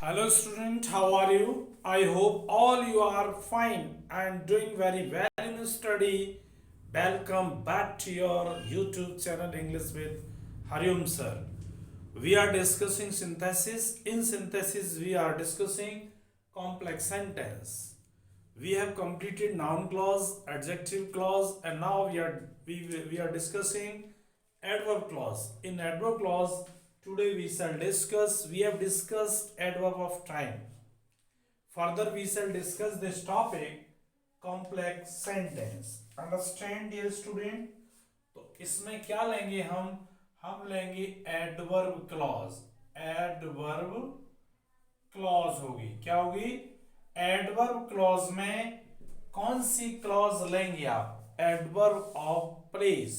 Hello student, how are you? I hope all you are fine and doing very well in your study. Welcome back to your YouTube channel English with Hariom sir. We are discussing synthesis. In synthesis, we are discussing complex sentence. We have completed noun clause, adjective clause, and now we are discussing adverb clause. In adverb clause, today we have discussed adverb of time. Further, we shall discuss this topic complex sentence. Understand, dear student? तो इसमें क्या लेंगे हम लेंगे adverb clause. Adverb clause होगी, क्या होगी? Adverb clause में कौन सी क्लॉज लेंगे आप? Adverb of place.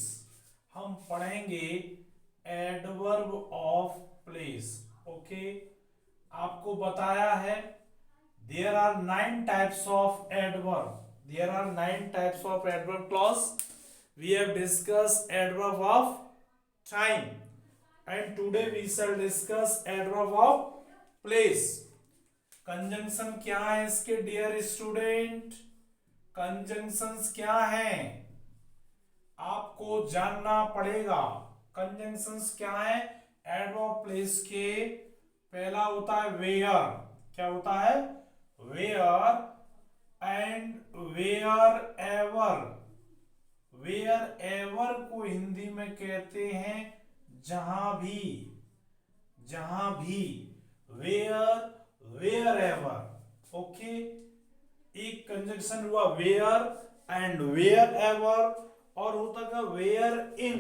हम पढ़ेंगे एडवर्ब ऑफ प्लेस। ओके, आपको बताया है there are 9 types of adverb. There are 9 types of adverb clause. We have discuss adverb of time and today we shall discuss adverb of place. Conjunction क्या है इसके dear student? Conjunctions क्या हैं आपको जानना पड़ेगा। कंजंक्शंस क्या है एडवर्ब प्लेस के? पहला होता है वेयर। क्या होता है? Where and wherever. Wherever को हिंदी में कहते हैं जहां भी। जहां भी, वेयर वेयर एवर। ओके, एक कंजंक्शन हुआ वेयर एंड वेयर एवर, और होता था वेयर इन।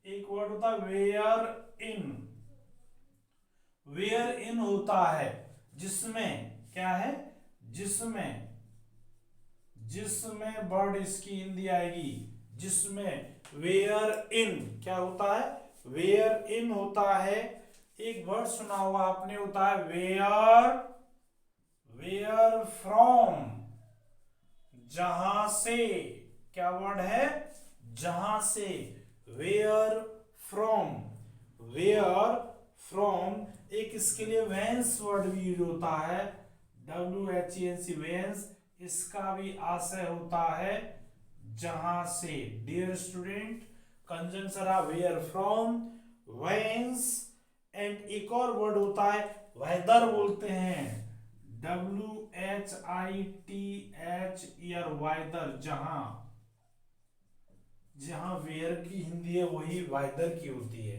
एक वर्ड होता है वेयर इन। वेयर इन होता है जिसमें क्या है? जिसमें जिसमें वर्ड इसकी हिंदी आएगी जिसमें। वेयर इन क्या होता है? वेयर इन होता है। एक वर्ड सुना हुआ आपने, होता है वेयर वेयर फ्रॉम। जहां से। क्या वर्ड है? जहां से। Where from. Where from. एक इसके लिए वेंस वर्ड भी यूज होता है, WHENC वेंस। इसका भी आशय होता है जहां से। डियर स्टूडेंट, कंजंक्शन है वेयर फ्रॉम, वेंस, एंड एक और वर्ड होता है वेदर बोलते हैं, WHITHER वेदर। जहां। जहां वेयर की हिंदी है वही वेदर की होती है।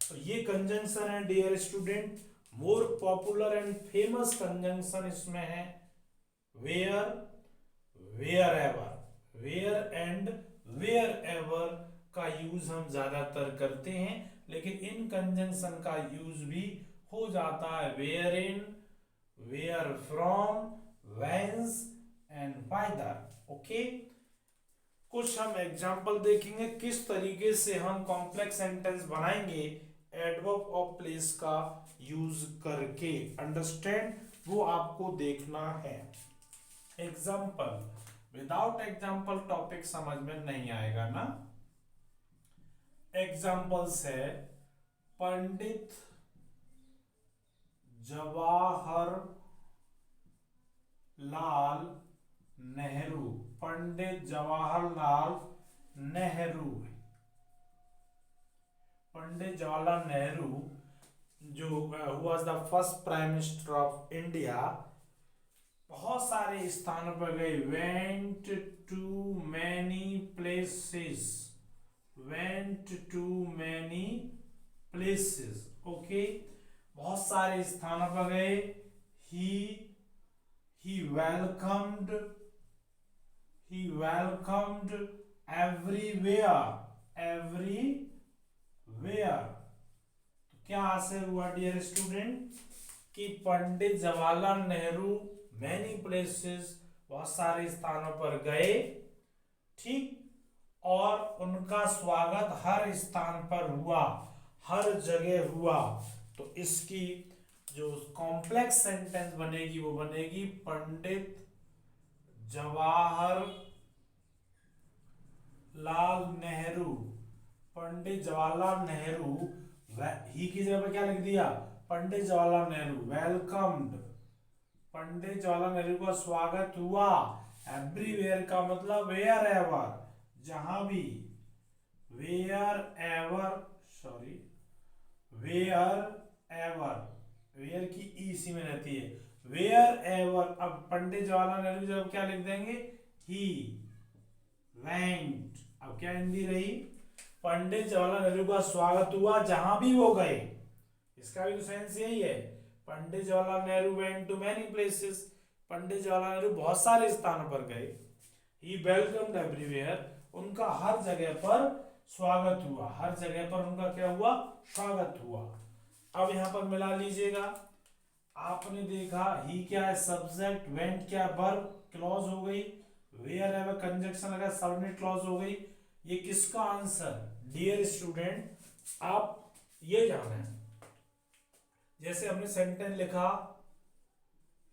तो ये कंजंक्शन है dear student. More popular and famous conjunction इसमें है where wherever. Where and wherever का यूज हम ज्यादातर करते हैं, लेकिन इन कंजंक्शन का यूज भी हो जाता है where in, where from, whence and whither. Okay, कुछ हम एग्जाम्पल देखेंगे किस तरीके से हम कॉम्प्लेक्स सेंटेंस बनाएंगे एडवर्ब ऑफ प्लेस का यूज करके। अंडरस्टैंड, वो आपको देखना है। एग्जाम्पल, विदाउट एग्जाम्पल टॉपिक समझ में नहीं आएगा ना। एग्जाम्पल्स है पंडित जवाहरलाल नेहरू। पंडित जवाहरलाल नेहरू। पंडित जवाहरलाल नेहरू जो was the first prime minister of India, बहुत सारे स्थानों पर गए। Went to many places. Went to many places. Okay, बहुत सारे स्थानों पर गए। He welcomed everywhere. एवरीवेयर। तो क्या आंसर हुआ डियर स्टूडेंट कि पंडित जवाहरलाल नेहरू मैनी प्लेसेस, बहुत सारे स्थानों पर गए, ठीक, और उनका स्वागत हर स्थान पर हुआ, हर जगह हुआ। तो इसकी जो कॉम्प्लेक्स सेंटेंस बनेगी वो बनेगी पंडित जवाहरलाल नेहरू। पंडित जवाहरलाल नेहरू, ही की जगह पे क्या लिख दिया? पंडित जवाहरलाल नेहरू, वेलकम्ड, पंडित जवाहरलाल नेहरू का स्वागत हुआ। एवरीवेयर का मतलब वेयर एवर, जहां भी, wherever, sorry, wherever, where की ई इसी में रहती है, वेयर एवर। अब पंडित जवाहरलाल नेहरू जब क्या लिख देंगे, ही वेंट। अब क्या हिंदी रही, पंडित जवाहरलाल नेहरू का स्वागत हुआ जहां भी वो गए। इसका भी तो सेंस यही है, Pandit Jawaharlal Nehru went to many places, Pandit Jawaharlal Nehru बहुत सारे स्थानों पर गए। ही वेलकम्ड एवरीवेयर, उनका हर जगह पर स्वागत हुआ, हर जगह पर उनका क्या हुआ, स्वागत हुआ। अब यहां पर मिला लीजिएगा, आपने देखा ही क्या है सब्जेक्ट, वेंट क्या वर्ब, क्लॉज हो गई, वेयर एवर कंजक्शन लगा, सबनेट क्लॉज हो गई। ये किसका आंसर, डियर स्टूडेंट, आप ये जाना है, जैसे हमने सेंटेंस लिखा,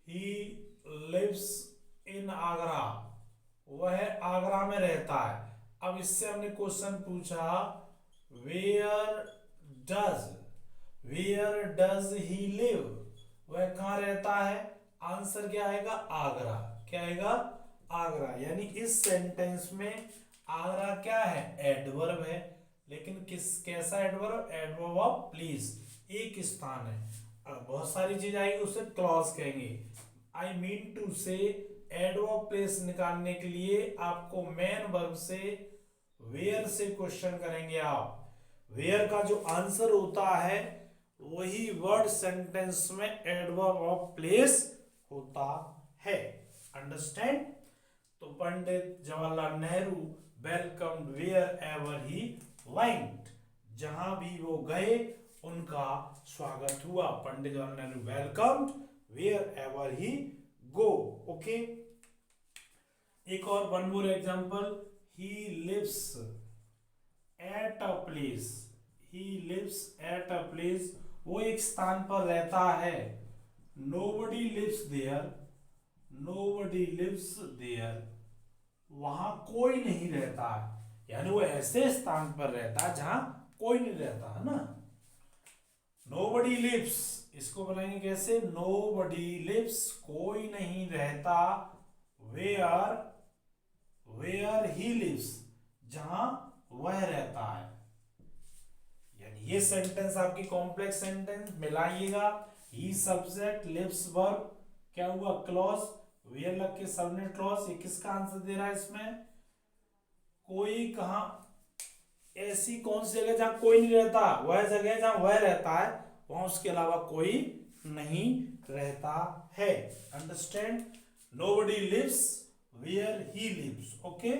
ही लिव्स इन आगरा, वह आगरा में रहता है। अब इससे हमने क्वेश्चन पूछा, where does, where does he live, वह कहाँ रहता है, आंसर क्या आएगा, आगरा। क्या आएगा, आगरा। यानी इस सेंटेंस में आगरा क्या है, एडवर्ब है, लेकिन कैसा एडवर्ब, एडवर्ब ऑफ प्लेस, एक स्थान है। अब बहुत सारी चीज आएगी, उसे क्लॉज कहेंगे। I mean to say adverb place निकालने के लिए आपको मेन वर्ब से, वेयर से क्वेश्चन करेंगे आप। वेयर का जो आंसर होता है वही वर्ड सेंटेंस में एडवर्ब ऑफ प्लेस होता है। अंडरस्टैंड। तो Pandit Jawaharlal Nehru welcome wherever he went, जहां भी वो गए उनका स्वागत हुआ। Pandit Jawaharlal Nehru welcomed wherever he go. Okay, एक और one more example, he lives at a place, he lives at a place, वो एक स्थान पर रहता है। Nobody lives there, nobody lives there, वहां कोई नहीं रहता है, यानी वो ऐसे स्थान पर रहता है जहां कोई नहीं रहता है ना। नोबडी लिव्स, इसको बोलेंगे कैसे, नोबडी लिव्स, कोई नहीं रहता, वेयर, वेयर ही लिव्स, जहां वह रहता है। यानी ये सेंटेंस आपकी कॉम्प्लेक्स सेंटेंस, मिलाइएगा, ही सब्जेक्ट, लिव्स वर्ब, क्या हुआ, क्लॉज, वेयर लग के सबनेट क्लॉज। ये किसका आंसर दे रहा है इसमें, कोई कहा, ऐसी कौन सी जगह जहां कोई नहीं रहता, वह जगह जहां वह रहता है, वहां उसके अलावा कोई नहीं रहता है। Understand, nobody lives where he lives. Okay,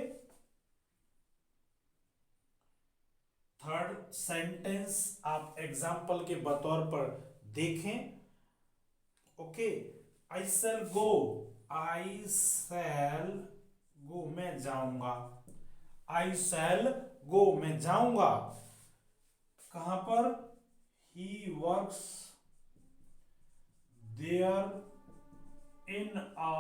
third sentence आप एग्जाम्पल के बतौर पर देखें। ओके, आई शैल गो, आई शैल गो, मैं जाऊंगा, आई शैल गो, मैं जाऊंगा, कहां पर, he works there in a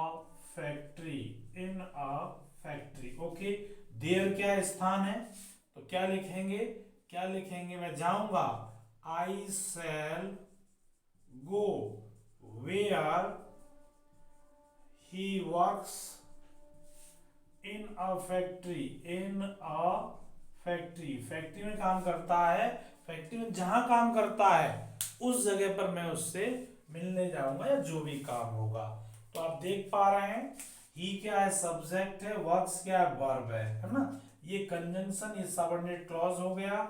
factory, in a factory. Okay, there क्या स्थान है, तो क्या लिखेंगे, क्या लिखेंगे, मैं जाऊंगा, I shall go where he works in a factory, in a factory, factory में काम करता है, फैक्ट्री में जहां काम करता है उस जगह पर मैं उससे मिलने जाऊंगा, या जो भी काम होगा। तो आप देख पा रहे हैं, ही क्या है सब्जेक्ट है, वर्क्स क्या है वर्ब है ना। ये कंजंक्शन, ये सबऑर्डिनेट क्लॉज हो गया,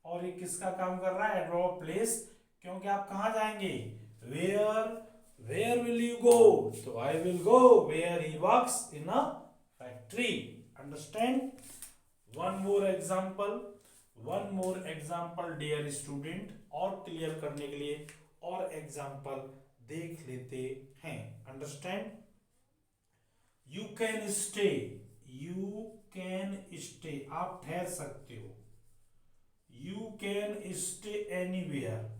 और ये किसका काम कर रहा है, एडवर्ब प्लेस, क्योंकि आप कहां जाएंगे, where, where will you go, तो I will go where he works in a factory. Understand. One more example, one more example dear student, और क्लियर करने के लिए और एग्जाम्पल देख लेते हैं। Understand, you can stay, you can stay, आप ठहर सकते हो, यू कैन स्टे एनीवेयर,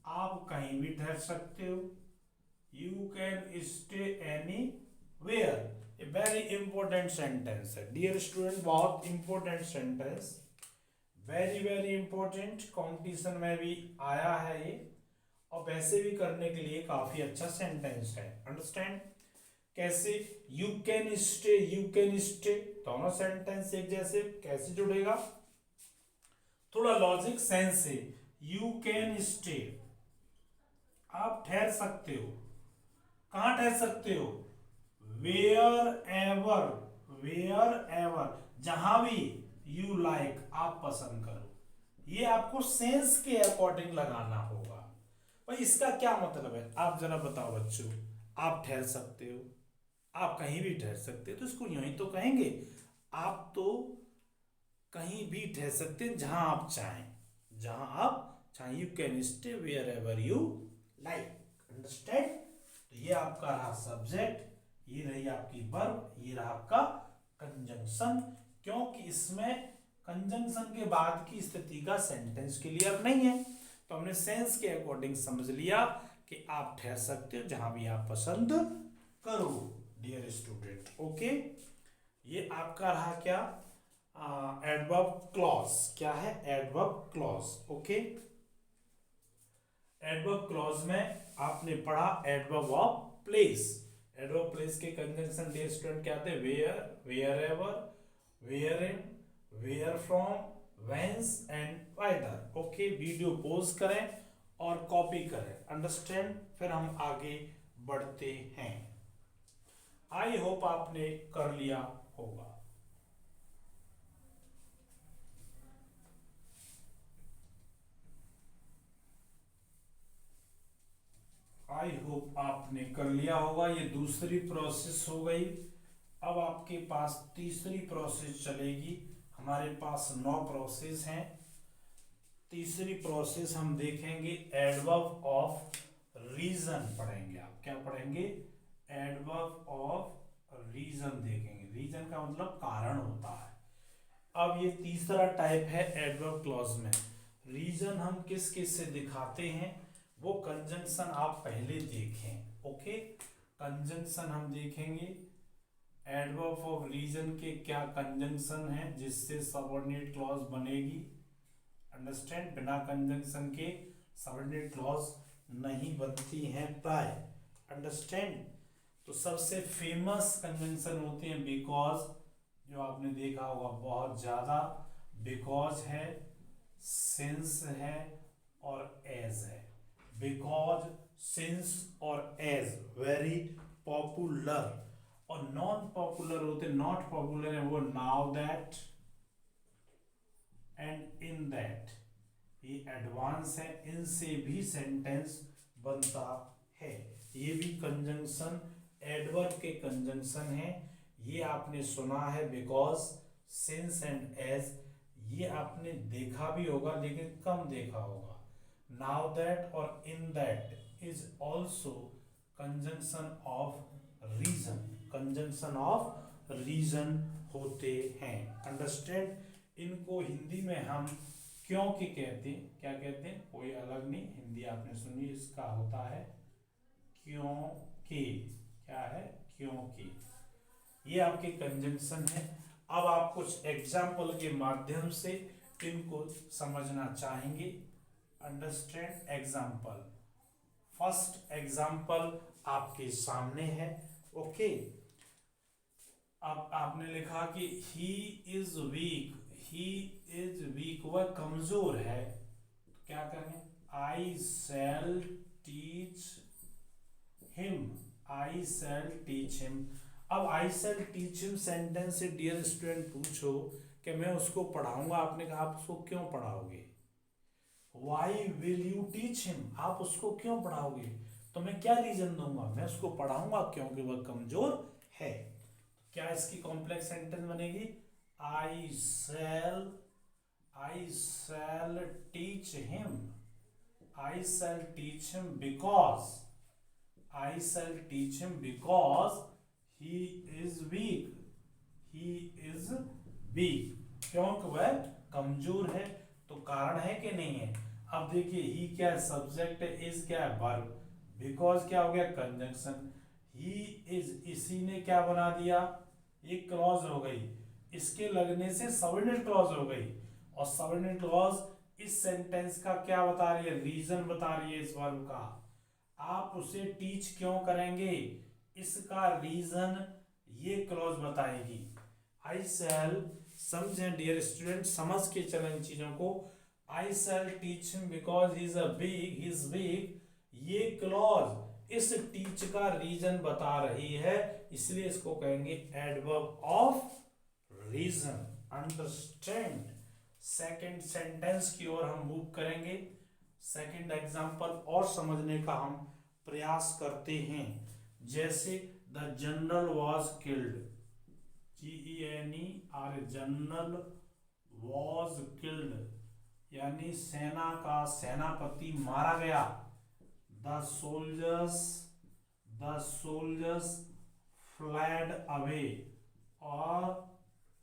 आप कहीं भी ठहर सकते हो, you can stay anywhere. A very important sentence है डियर स्टूडेंट, बहुत important sentence, very very important, competition में भी आया है ये, और वैसे भी करने के लिए काफी अच्छा सेंटेंस है। अंडरस्टैंड? कैसे? You can stay, you can stay, दोनों सेंटेंस एक जैसे, कैसे जुड़ेगा? थोड़ा लॉजिक सेंस से। यू कैन स्टे, आप ठहर सकते हो। कहां ठहर सकते हो? वेयर एवर, वेयर एवर, जहां भी, यू लाइक, आप पसंद करो। ये आपको सेंस के अकॉर्डिंग लगाना होगा। भाई इसका क्या मतलब है, आप जरा बताओ बच्चों। आप ठहर सकते हो, आप कहीं भी ठहर सकते हो, तो इसको यूं ही तो कहेंगे। आप तो कहीं भी ठहर सकते हैं जहां आप चाहें, जहां आप चाहें। You can stay wherever you like. Understand? तो ये आपका रहा सब्जेक्ट, ये रही आपकी वर्ब, ये रहा आपका कंजंक्शन। क्योंकि इसमें कंजंक्शन के बाद की स्थिति का सेंटेंस क्लियर नहीं है, तो हमने सेंस के अकॉर्डिंग समझ लिया कि आप ठहर सकते हो जहां भी आप पसंद करो। Dear student, okay. ये आपका रहा क्या? Adverb clause. क्या है? Adverb clause. Okay. Adverb clause में आपने पढ़ा adverb of place. Adverb place के कंजंक्शन डियर स्टूडेंट क्या थे? Where, wherever, where in, where from, whence and whither. Okay, video pause करें और कॉपी करें। अंडरस्टैंड? फिर हम आगे बढ़ते हैं। आई होप आपने कर लिया होगा। आई होप आपने कर लिया होगा। ये दूसरी प्रोसेस हो गई। अब आपके पास तीसरी प्रोसेस चलेगी। हमारे पास 9 प्रोसेस हैं। तीसरी प्रोसेस हम देखेंगे एडवर्ब ऑफ रीजन पढ़ेंगे। आप क्या पढ़ेंगे? एडवर्ब ऑफ रीजन देखेंगे। रीजन का मतलब कारण होता है। अब ये तीसरा टाइप है एडवर्ब क्लॉज में। रीजन हम किस किस से दिखाते हैं, वो कंजंक्शन आप पहले देखें। ओके, कंजंक्शन हम देखेंगे। एडवर्ब ऑफ रीजन के क्या कंजंक्शन है जिससे सबऑर्डिनेट क्लॉज बनेगी। अंडरस्टैंड? बिना कंजंक्शन के सबऑर्डिनेट क्लॉज नहीं बनती हैं प्राय। अंडरस्टैंड? तो सबसे फेमस कंजंक्शन होते हैं बिकॉज, जो आपने देखा होगा बहुत ज्यादा। बिकॉज है, सिंस है और एज है। बिकॉज, सिंस और एज वेरी पॉपुलर। और नॉन पॉपुलर होते, नॉट पॉपुलर है वो now that and in that. ये एडवांस है, इनसे भी सेंटेंस बनता है। ये भी कंजंक्शन एडवर्ब के कंजंक्शन है। ये आपने सुना है बिकॉज, सिंस एंड एज। ये आपने देखा भी होगा लेकिन कम देखा होगा। नाउ दैट और in that is also conjunction of reason. Conjunction of reason होते हैं। अंडरस्टैंड? इनको हिंदी में हम क्योंकि कहते हैं। क्या कहते हैं? कोई अलग नहीं, हिंदी आपने सुनी, इसका होता है क्योंकि। क्या है? क्योंकि। ये आपके कंजंक्शन है। अब आप कुछ एग्जाम्पल के माध्यम से इनको समझना चाहेंगे। अंडरस्टैंड? एग्जाम्पल। फर्स्ट एग्जाम्पल आपके सामने है। ओके, अब आपने लिखा कि ही is weak. He is week, वह कमजोर है। तो क्या करें? आई shall teach him. I shall teach him. अब आई शैल टीच हिम सेंटेंस से डियर स्टूडेंट पूछो कि मैं उसको पढ़ाऊंगा। आपने कहा आप उसको क्यों पढ़ाओगे? Why will you teach him, आप उसको क्यों पढ़ाओगे? तो मैं क्या रीजन दूंगा? मैं उसको पढ़ाऊंगा क्योंकि वह कमजोर है। क्या इसकी कॉम्प्लेक्स सेंटेंस बनेगी? I shall, I shall teach him. I shall teach him because, I shall teach him because he is weak. He is weak, क्योंकि वह कमजोर है। तो कारण है कि नहीं है? अब देखिए, ही क्या है? सब्जेक्ट है। इज क्या है? वर्ब। बिकॉज क्या हो गया? कंजंक्शन। ही इज, इसी ने क्या बना दिया? एक क्लॉज हो गई। इसके लगने से सबऑर्डिनेट क्लॉज हो गई। और सबऑर्डिनेट क्लॉज इस सेंटेंस का क्या बता रही है, रीजन बता रही है इस वर्ब का। आप उसे टीच क्यों करेंगे, इसका रीजन ये क्लॉज बताएगी। आई सेल, समझें डियर स्टूडेंट, समझ के चलें इन चीजों को। I shall teach him because he is big. ये क्लॉज इस टीच का रीजन बता रही है, इसलिए इसको कहेंगे adverb of reason. Understand. Second sentence की ओर हम मूव करेंगे। सेकंड एग्जांपल और समझने का हम प्रयास करते हैं। जैसे the general was killed, GENER, general was killed यानी सेना का सेनापति मारा गया। द सोल्जर्स फ्लैड अवे, और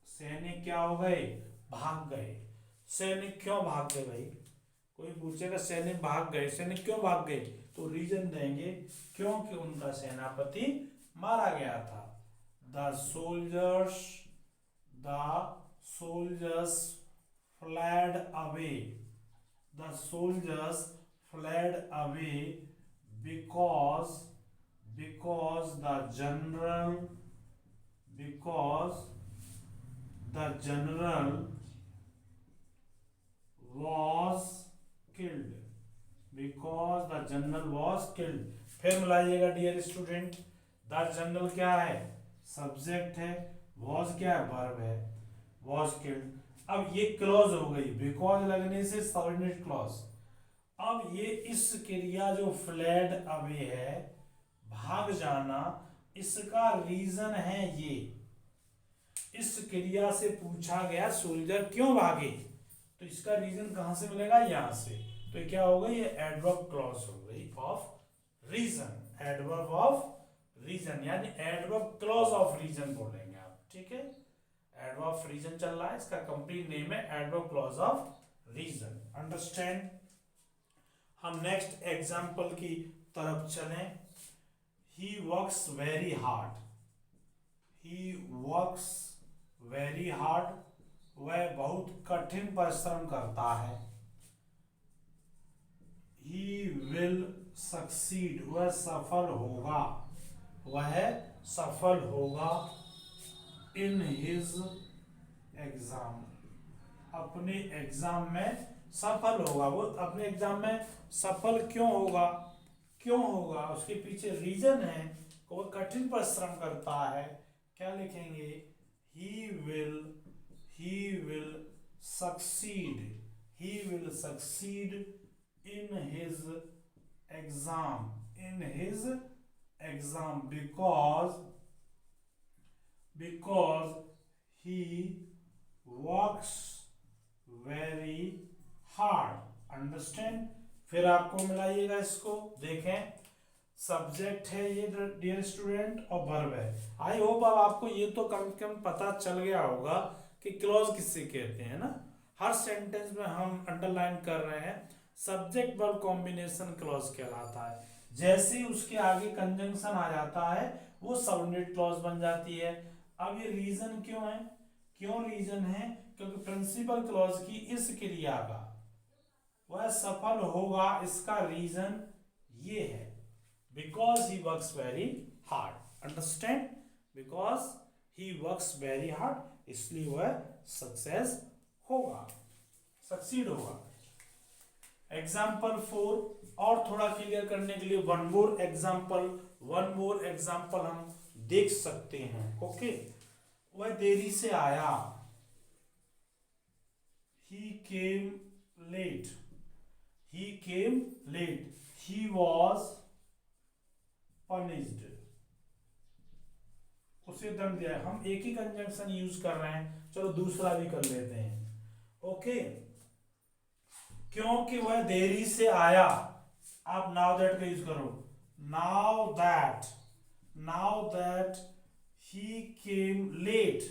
सैनिक क्या हो गए, भाग गए। सैनिक क्यों भाग गए भाई, कोई पूछेगा सैनिक भाग गए, सैनिक क्यों भाग गए, तो रीजन देंगे क्योंकि उनका सेनापति मारा गया था। The soldiers fled away. The soldiers fled away because the general was killed. Because the general was killed. फिर मिलाइएगा डियर स्टूडेंट। द जनरल क्या है, सब्जेक्ट है, was क्या है, वर्ब है, was killed। अब ये क्लॉज हो गई, बिकॉज लगने से सबऑर्डिनेट क्लॉज। अब ये इस क्रिया जो फ्लैड अवे है, भाग जाना, इसका रीजन है ये। इस क्रिया से पूछा गया सोल्जर क्यों भागे, तो इसका रीजन कहां से मिलेगा, यहां से। तो ये क्या हो गई, ये एडवर्ब क्लॉज हो गई of reason. Adverb of reason यानी एडवर्ब क्लॉज ऑफ रीजन बोलेंगे आप, ठीक है। एडवर्ब ऑफ रीजन चल रहा है, इसका कंप्लीट नेम है adverb clause of reason. Understand. हम नेक्स्ट एग्जांपल की तरफ चलें। He works very hard, he works very hard, वह बहुत कठिन परिश्रम करता है। ही विल सक्सीड, वह सफल होगा, वह सफल होगा। इन हिज एग्जाम, अपने एग्जाम में सफल होगा। वो अपने एग्जाम में सफल क्यों होगा, उसके पीछे रीजन है, वो कठिन परिश्रम करता है। क्या लिखेंगे, he will succeed in his exam because he works very hard. Understand। फिर आपको मिलाइएगा इसको, देखें सब्जेक्ट है ये डियर स्टूडेंट और वर्ब है। आई होप अब आपको ये तो कम से कम पता चल गया होगा कि क्लॉज किससे कहते हैं ना। हर सेंटेंस में हम अंडरलाइन कर रहे हैं, सब्जेक्ट वर्ब कॉम्बिनेशन क्लॉज कहलाता है। जैसे ही उसके आगे कंजंक्शन आ जाता है वो सबऑर्डिनेट क्लॉज बन जाती है। अब ये रीजन क्यों रीजन है, क्योंकि प्रिंसिपल क्लॉज की इस क्रिया का वह सफल होगा, इसका रीजन ये है, because he works very hard. Understand, because he works very hard, इसलिए वह सक्सीड होगा। एग्जाम्पल 4 और थोड़ा क्लियर करने के लिए वन मोर एग्जाम्पल हम देख सकते हैं। ओके, वह देरी से आया, he came late, he was punished, उसे दंड दिया। हम एक ही कंजंक्शन यूज कर रहे हैं, चलो दूसरा भी कर लेते हैं। ओके, क्योंकि वह देरी से आया, आप नाउ दैट का यूज करो, now that he came late,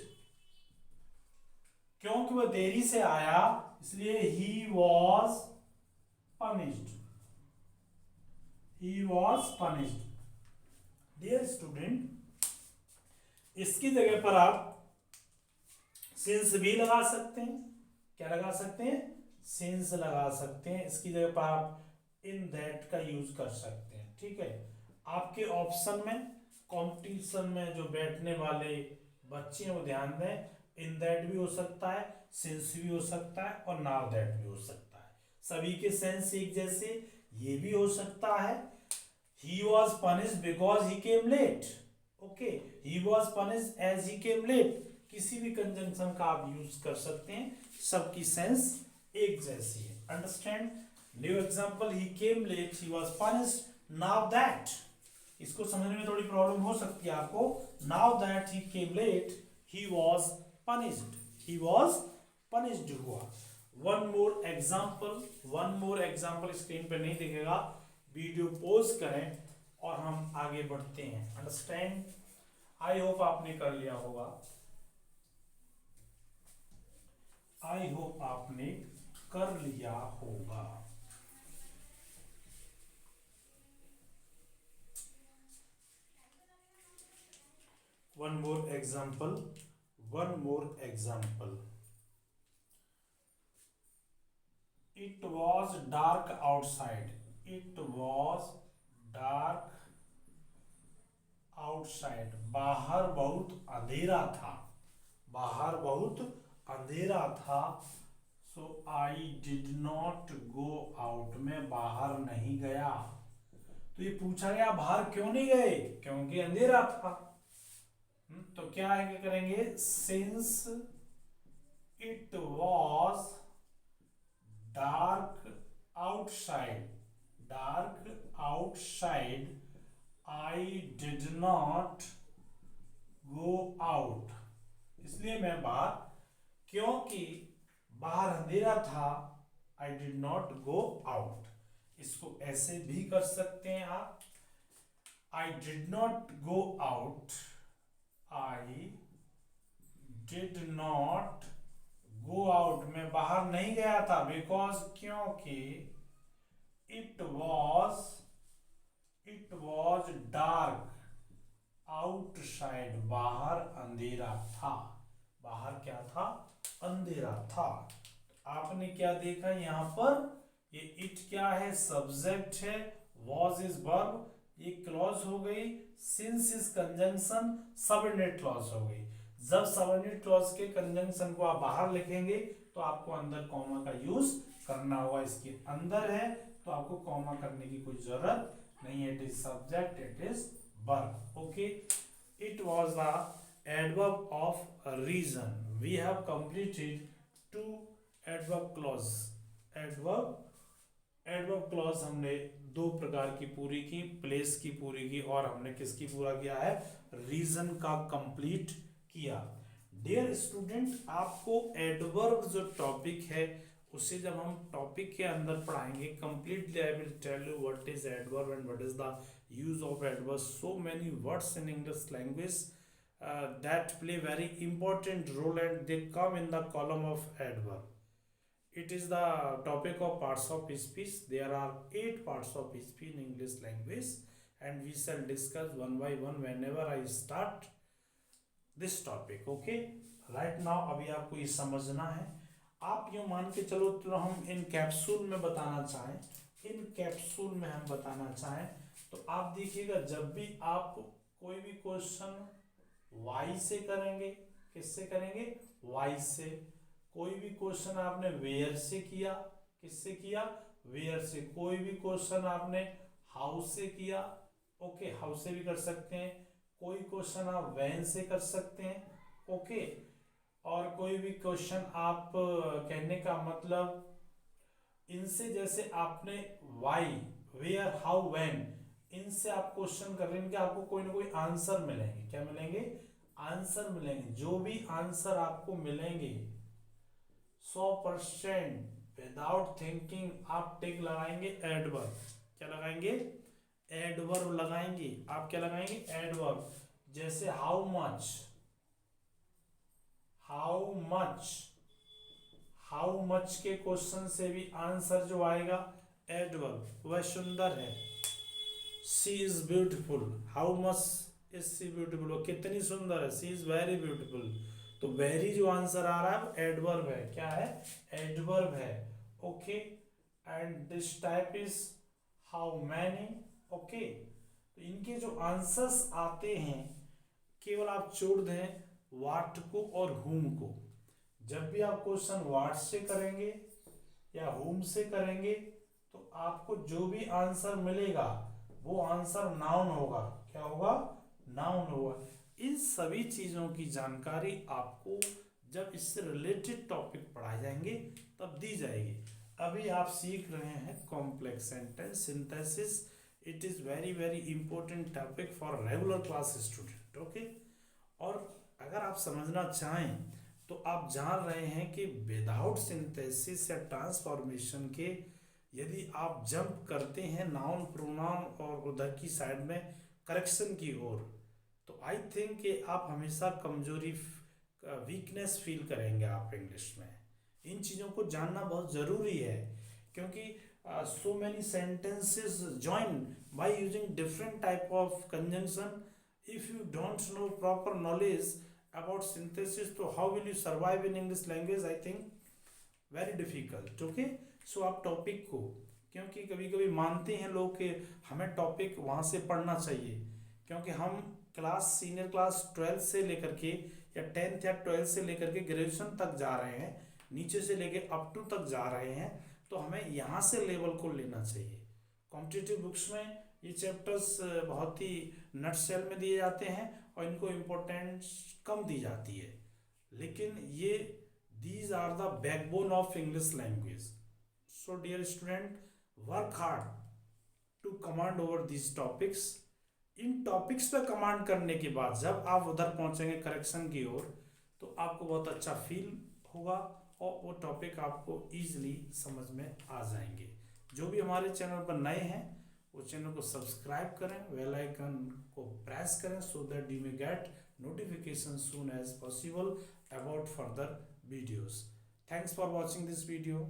क्योंकि वह देरी से आया इसलिए he was punished। Dear student, इसकी जगह पर आप सिंस भी लगा सकते हैं। क्या लगा सकते हैं, सिंस लगा सकते हैं, इसकी जगह पर आप इन दैट का यूज कर सकते हैं। ठीक है, आपके ऑप्शन में कंपटीशन में जो बैठने वाले बच्चे हैं वो ध्यान दें, इन दैट भी हो सकता है, सिंस भी हो सकता है और नाउ दैट भी हो सकता है। सभी के सेंस एक जैसे, ये भी हो सकता है he was punished because he came late। Okay, he was punished as he came late, किसी भी कंजंक्शन का आप यूज कर सकते हैं, सबकी सेंस एक जैसी है। Understand. New example, he came late, he was punished, now that, इसको समझने में थोड़ी प्रॉब्लम हो सकती है आपको। now that he came late, he was punished, he was punished हुआ। वन मोर एग्जाम्पल स्क्रीन पे नहीं दिखेगा, वीडियो पॉज करें और हम आगे बढ़ते हैं। अंडरस्टैंड। आई होप आपने कर लिया होगा, आई होप आपने कर लिया होगा। One more example. It was dark outside, it was dark outside, बाहर बहुत अंधेरा था, बाहर बहुत अंधेरा था। So I did not go out, मैं बाहर नहीं गया। तो ये पूछा गया बाहर क्यों नहीं गए, क्योंकि अंधेरा था। तो क्या है, क्या करेंगे, since it was dark outside, dark outside, I did not go out, इसलिए मैं बाहर, क्योंकि बाहर अंधेरा था, आई डिड नॉट गो आउट। इसको ऐसे भी कर सकते हैं आप, आई did not go out, I did not go out, मैं बाहर नहीं गया था, बिकॉज, क्योंकि, इट वॉज डार्क आउटसाइड, बाहर अंधेरा था, बाहर क्या था, अंधेरा था। आपने क्या देखा यहां पर, ये इट क्या है, सब्जेक्ट है, वॉज इज वर्ब, ये क्लॉज हो गई, since is conjunction, subordinate clause हो गई। जब सबऑर्डिनेट क्लॉज के कंजंक्शन को आप बाहर लिखेंगे तो आपको अंदर कॉमा का यूज करना होगा, इसके अंदर है तो आपको कॉमा करने की कोई जरूरत नहीं है। It is subject, it is verb. Okay, it was the adverb of reason. We have completed two adverb clause. Adverb clause हमने दो प्रकार की पूरी की, प्लेस की पूरी की और हमने किसकी पूरा किया है, रीजन का कंप्लीट किया। डियर स्टूडेंट, आपको एडवर्ब जो टॉपिक है उसे जब हम टॉपिक के अंदर पढ़ाएंगे completely, I will tell you what is adverb and what is the use of adverb. So many words in English language that play very important role and they come in the column of adverb. It is the topic of parts of speech. There are 8 parts of speech in English language and we shall discuss one by one whenever I start this topic. Okay, right now अभी आपको ये समझना है। आप यूँ मान के चलो तो हम इन कैप्सूल में बताना चाहें, इन कैप्सूल में हम बताना चाहें तो आप देखिएगा, जब भी आप कोई भी क्वेश्चन वाई से करेंगे, किससे करेंगे, वाई से। कोई भी क्वेश्चन आपने वेयर से किया, किससे किया, वेयर से। कोई भी क्वेश्चन आपने हाउ से किया, ओके, हाउ से भी कर सकते हैं। कोई क्वेश्चन आप वैन से कर सकते हैं, ओके। और कोई भी क्वेश्चन आप कहने का मतलब इनसे, जैसे आपने वाई, वेयर, हाउ, वैन, इनसे आप क्वेश्चन कर रहे हैं कि आपको कोई ना कोई आंसर मिलेंगे। क्या मिलेंगे, आंसर मिलेंगे। जो भी आंसर आपको मिलेंगे 100% विदाउट थिंकिंग आप टिक लगाएंगे एडवर्ब। क्या लगाएंगे, एडवर्ब लगाएंगे। आप क्या लगाएंगे, एडवर्ब। जैसे how much, how much, how much के क्वेश्चन से भी आंसर जो आएगा एडवर्ब, वह सुंदर है। She is beautiful, how much is she beautiful, वो कितनी सुंदर है, शी इज वेरी ब्यूटीफुल। तो वेरी जो आंसर आ रहा है एडवर्ब है। क्या है, एडवर्ब है, okay, and this type is how many. Okay, तो इनके जो आंसर्स आते हैं केवल आप जोड़ दें वाट को और हुम को। जब भी आप क्वेश्चन वाट से करेंगे या हुम से करेंगे तो आपको जो भी आंसर मिलेगा वो आंसर नाउन होगा। क्या होगा? नाउन होगा। इन सभी चीजों की जानकारी आपको जब इससे रिलेटेड टॉपिक पढ़ाए जाएंगे तब दी जाएगी। अभी आप सीख रहे हैं complex sentence synthesis. It is very very important topic for regular class student. Okay, और अगर आप समझना चाहें तो आप जान रहे हैं कि विदाउट सिंथेसिस या ट्रांसफॉर्मेशन के यदि आप जंप करते हैं नाउन प्रोनाउन और उधर की साइड में करेक्शन की ओर, तो आई थिंक कि आप हमेशा कमजोरी वीकनेस फील करेंगे आप इंग्लिश में। इन चीज़ों को जानना बहुत ज़रूरी है क्योंकि so many sentences join by using different type of conjunction. If you don't know proper knowledge about synthesis, तो how will you survive in English language? I think very difficult. Okay, so आप topic को, क्योंकि कभी कभी मानते हैं लोग कि हमें टॉपिक वहाँ से पढ़ना चाहिए क्योंकि हम क्लास सीनियर क्लास 12 से लेकर के या 10th या 12 से लेकर के ग्रेजुएशन तक जा रहे हैं, नीचे से लेके अप टू तक जा रहे हैं, तो हमें यहाँ से लेवल को लेना चाहिए। कॉम्पिटिटिव बुक्स में ये चैप्टर्स बहुत ही नटशेल में दिए जाते हैं और इनको इम्पोर्टेंस कम दी जाती है, लेकिन ये these are the backbone of English language. So dear student, work hard to command over these topics. इन टॉपिक्स पे कमांड करने के बाद जब आप उधर पहुंचेंगे करेक्शन की ओर तो आपको बहुत अच्छा फील होगा और वो टॉपिक आपको ईजिली समझ में आ जाएंगे। जो भी हमारे चैनल पर नए हैं वो चैनल को सब्सक्राइब करें, बेल आइकन को प्रेस करें so that you may gate notification soon as possible about further videos. Thanks for watching this video.